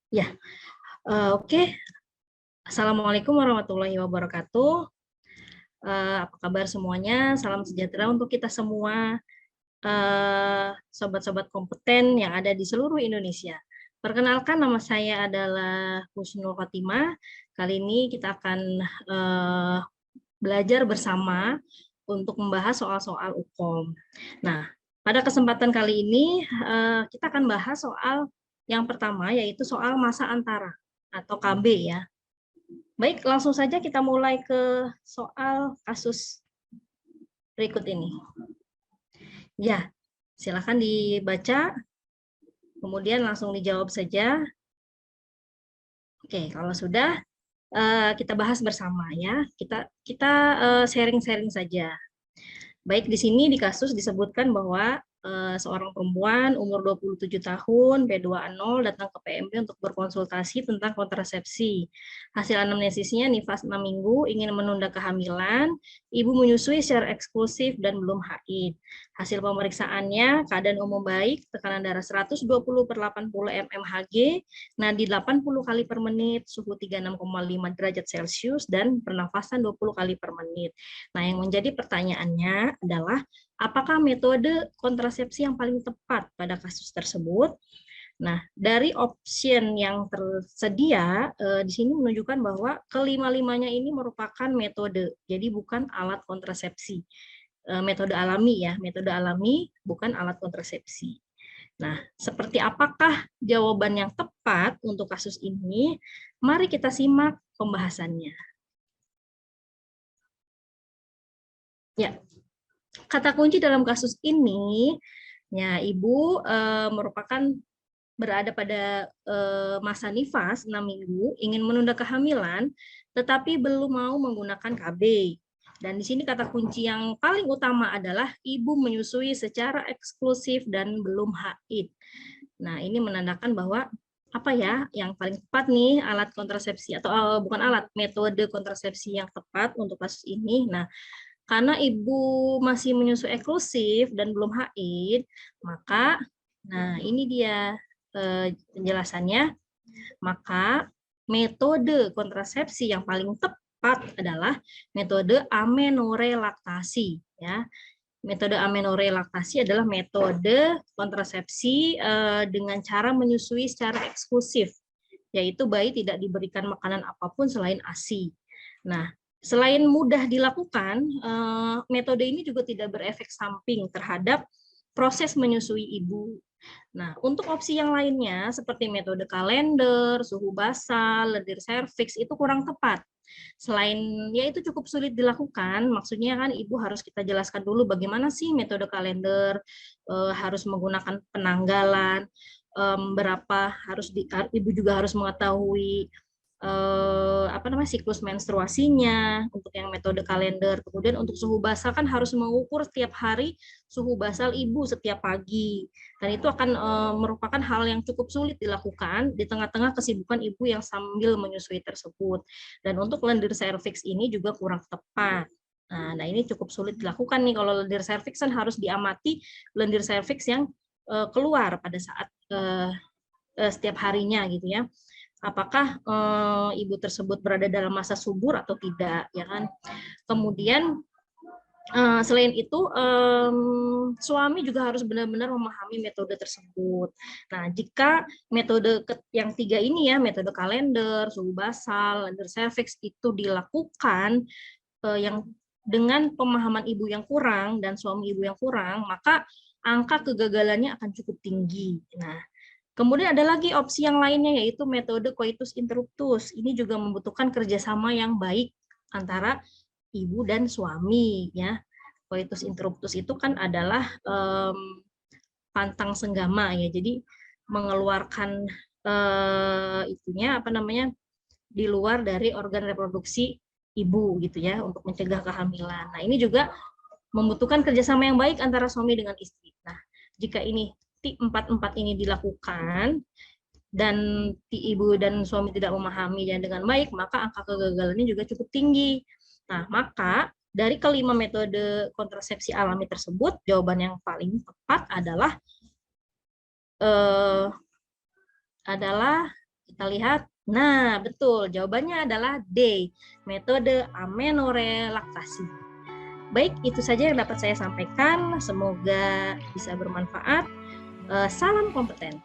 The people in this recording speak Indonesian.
Ya, oke. Assalamualaikum warahmatullahi wabarakatuh. Apa kabar semuanya? Salam sejahtera untuk kita semua, sobat-sobat kompeten yang ada di seluruh Indonesia. Perkenalkan, nama saya adalah Husnul Khotimah. Kali ini kita akan belajar bersama untuk membahas soal-soal hukum. Nah, pada kesempatan kali ini kita akan bahas soal yang pertama, yaitu soal masa antara atau KB ya. Baik, langsung saja kita mulai ke soal kasus berikut ini. Ya, silakan dibaca, kemudian langsung dijawab saja. Oke, kalau sudah kita bahas bersama ya. Kita sharing-sharing saja. Baik, di sini di kasus disebutkan bahwa seorang perempuan umur 27 tahun, B2A0, datang ke PMB untuk berkonsultasi tentang kontrasepsi. Hasil anamnesisnya nifas 6 minggu, ingin menunda kehamilan, ibu menyusui secara eksklusif dan belum haid. Hasil pemeriksaannya, keadaan umum baik, tekanan darah 120/80 mmHg, nadi 80 kali per menit, suhu 36,5 derajat Celcius, dan pernafasan 20 kali per menit. Nah, yang menjadi pertanyaannya adalah apakah metode kontrasepsi yang paling tepat pada kasus tersebut? Nah, dari option yang tersedia di sini menunjukkan bahwa kelima-limanya ini merupakan metode, jadi bukan alat kontrasepsi. Metode alami ya, metode alami bukan alat kontrasepsi. Nah, seperti apakah jawaban yang tepat untuk kasus ini? Mari kita simak pembahasannya. Ya, kata kunci dalam kasus ini, ya ibu merupakan berada pada masa nifas 6 minggu, ingin menunda kehamilan, tetapi belum mau menggunakan KB. Dan di sini kata kunci yang paling utama adalah ibu menyusui secara eksklusif dan belum haid. Nah, ini menandakan bahwa apa ya yang paling tepat nih alat kontrasepsi atau bukan alat, metode kontrasepsi yang tepat untuk kasus ini. Nah, karena ibu masih menyusui eksklusif dan belum haid, maka nah ini dia penjelasannya. Maka metode kontrasepsi yang paling tepat adalah metode amenorelaktasi ya. Metode amenorelaktasi adalah metode kontrasepsi dengan cara menyusui secara eksklusif, yaitu bayi tidak diberikan makanan apapun selain ASI. Nah, selain mudah dilakukan, metode ini juga tidak berefek samping terhadap proses menyusui ibu. Nah, untuk opsi yang lainnya seperti metode kalender, suhu basal, lendir serviks itu kurang tepat. Selain ya itu cukup sulit dilakukan, maksudnya kan ibu harus kita jelaskan dulu bagaimana sih metode kalender, harus menggunakan penanggalan, berapa harus ibu juga harus mengetahui apa namanya siklus menstruasinya untuk yang metode kalender. Kemudian untuk suhu basal kan harus mengukur setiap hari suhu basal ibu setiap pagi. Dan itu akan merupakan hal yang cukup sulit dilakukan di tengah-tengah kesibukan ibu yang sambil menyusui tersebut. Dan untuk lendir serviks ini juga kurang tepat. Nah, ini cukup sulit dilakukan nih kalau lendir serviks kan harus diamati lendir serviks yang keluar pada saat setiap harinya gitu ya. Apakah ibu tersebut berada dalam masa subur atau tidak, ya kan? Kemudian selain itu suami juga harus benar-benar memahami metode tersebut. Nah, jika metode yang tiga ini ya, metode kalender, suhu basal, lendir serviks itu dilakukan yang dengan pemahaman ibu yang kurang dan suami ibu yang kurang, maka angka kegagalannya akan cukup tinggi. Nah, kemudian ada lagi opsi yang lainnya yaitu metode coitus interruptus. Ini juga membutuhkan kerjasama yang baik antara ibu dan suami ya. Coitus interruptus itu kan adalah pantang senggama ya. Jadi mengeluarkan itunya apa namanya di luar dari organ reproduksi ibu gitu ya untuk mencegah kehamilan. Nah, ini juga membutuhkan kerjasama yang baik antara suami dengan istri. Nah, jika ini empat-empat ini dilakukan dan ibu dan suami tidak memahami dengan baik, maka angka kegagalannya juga cukup tinggi. Nah, maka dari kelima metode kontrasepsi alami tersebut, jawaban yang paling tepat adalah Kita lihat. Nah, betul. Jawabannya adalah D, metode amenorelaksasi. Baik, itu saja yang dapat saya sampaikan. Semoga bisa bermanfaat. Salam kompeten.